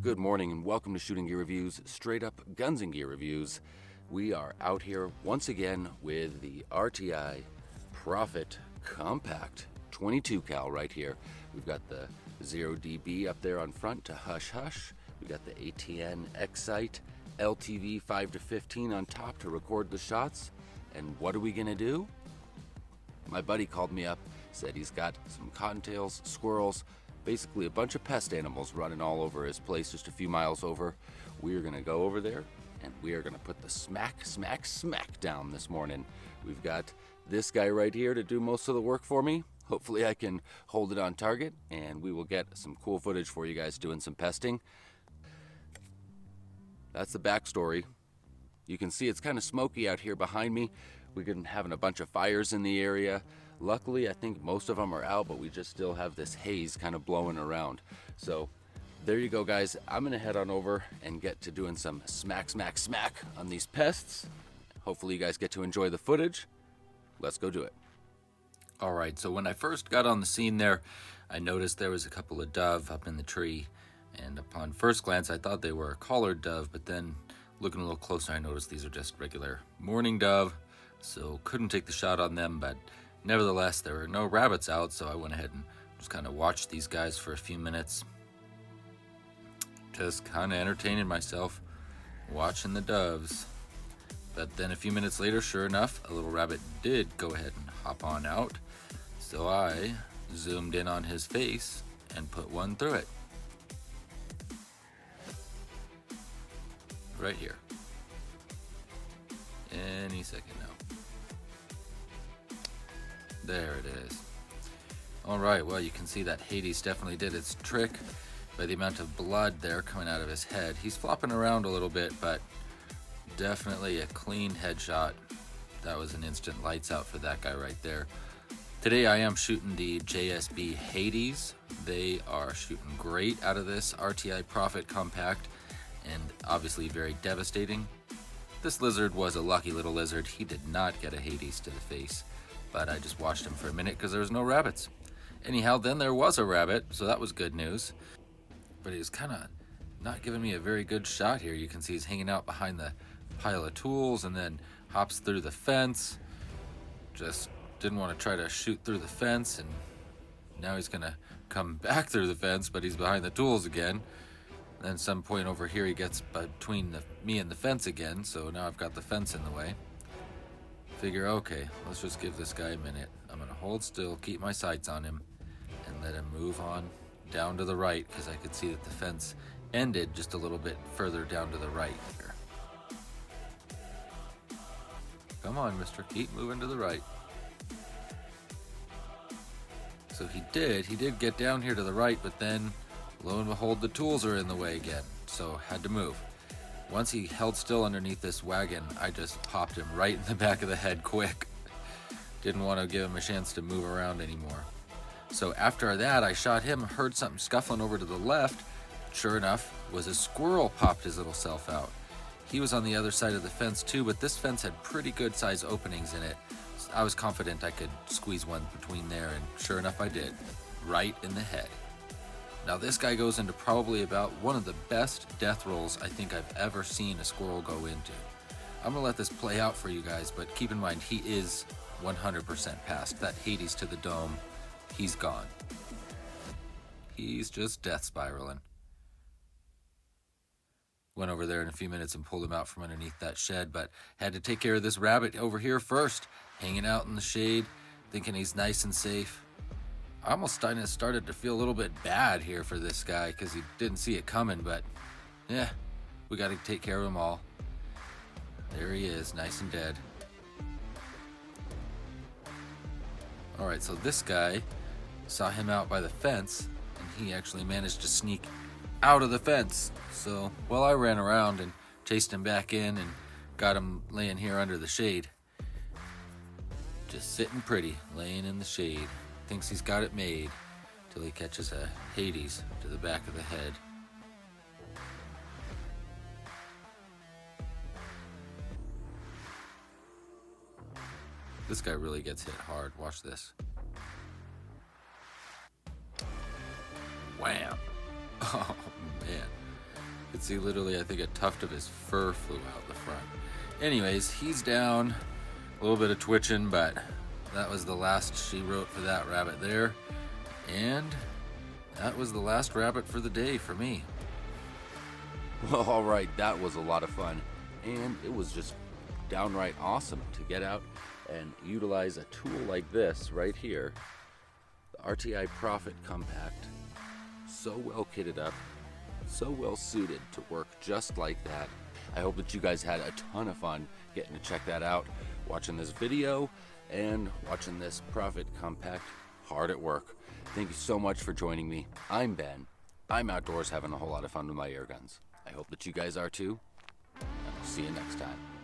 Good morning and welcome to Shooting Gear Reviews, straight up guns and gear reviews. We are out here once again with the RTI Prophet Compact 22 cal right here. We've got the 0dB up there on front to hush hush. We've got the ATN X-Sight LTV 5-15 on top to record the shots. And what are we gonna do? My buddy called me up, said he's got some cottontails, squirrels, basically a bunch of pest animals running all over his place just a few miles over. We're gonna go over there and we are gonna put the smack down this morning. We've got this guy right here to do most of the work for me. Hopefully I can hold it on target and we will get some cool footage for you guys doing some pesting. That's the backstory. You can see it's kind of smoky out here behind me. We've been having a bunch of fires in the area. Luckily, I think most of them are out, but we just still have this haze kind of blowing around. So there you go, guys. I'm gonna head on over and get to doing some smack on these pests. Hopefully you guys get to enjoy the footage. Let's go do it. All right, so when I first got on the scene there, I noticed there was a couple of dove up in the tree. And upon first glance, I thought they were a collared dove, but then looking a little closer, I noticed these are just regular mourning dove. So couldn't take the shot on them, but nevertheless, there were no rabbits out, so I went ahead and just kind of watched these guys for a few minutes. Just kind of entertaining myself, watching the doves. But then a few minutes later, sure enough, a little rabbit did go ahead and hop on out. So I zoomed in on his face and put one through it. Right here. Any second now. There it is. All right, well, you can see that Hades definitely did its trick by the amount of blood there coming out of his head. He's flopping around a little bit, but definitely a clean headshot. That was an instant lights out for that guy right there. Today I am shooting the JSB Hades. They are shooting great out of this RTI Prophet Compact and obviously very devastating. This lizard was a lucky little lizard. He did not get a Hades to the face. But I just watched him for a minute because there was no rabbits. Anyhow, then there was a rabbit, so that was good news. But he was kind of not giving me a very good shot here. You can see he's hanging out behind the pile of tools and then hops through the fence. Just didn't want to try to shoot through the fence, and now he's gonna come back through the fence, but he's behind the tools again. Then at some point over here he gets between me and the fence again, so now I've got the fence in the way. Figure, okay, let's just give this guy a minute. I'm gonna hold still, keep my sights on him, and let him move on down to the right, because I could see that the fence ended just a little bit further down to the right here. Come on, mister, keep moving to the right. So he did get down here to the right, but then, lo and behold, the tools are in the way again, so had to move. Once he held still underneath this wagon, I just popped him right in the back of the head quick. Didn't want to give him a chance to move around anymore. So after that, I shot him, heard something scuffling over to the left. Sure enough, was a squirrel popped his little self out. He was on the other side of the fence too, but this fence had pretty good size openings in it. So I was confident I could squeeze one between there, and sure enough I did. Right in the head. Now this guy goes into probably about one of the best death rolls I think I've ever seen a squirrel go into. I'm gonna let this play out for you guys, but keep in mind he is 100% past. That Hades to the dome, he's gone. He's just death spiraling. Went over there in a few minutes and pulled him out from underneath that shed, but had to take care of this rabbit over here first, hanging out in the shade, thinking he's nice and safe. I almost started to feel a little bit bad here for this guy because he didn't see it coming, but yeah, we got to take care of him all. There he is, nice and dead. All right, so this guy saw him out by the fence, and he actually managed to sneak out of the fence. So, well, I ran around and chased him back in and got him laying here under the shade. Just sitting pretty, laying in the shade. Thinks he's got it made till he catches a Hades to the back of the head. This guy really gets hit hard. Watch this. Wham! Oh man, could see literally, I think a tuft of his fur flew out the front. Anyways, he's down. A little bit of twitching, but that was the last she wrote for that rabbit there. And that was the last rabbit for the day for me. Well, all right, that was a lot of fun. And it was just downright awesome to get out and utilize a tool like this right here. The RTI Prophet Compact. So well kitted up, so well suited to work just like that. I hope that you guys had a ton of fun getting to check that out, watching this video and watching this Prophet Compact hard at work. Thank you so much for joining me. I'm Ben. I'm outdoors having a whole lot of fun with my air guns. I hope that you guys are too, and I'll see you next time.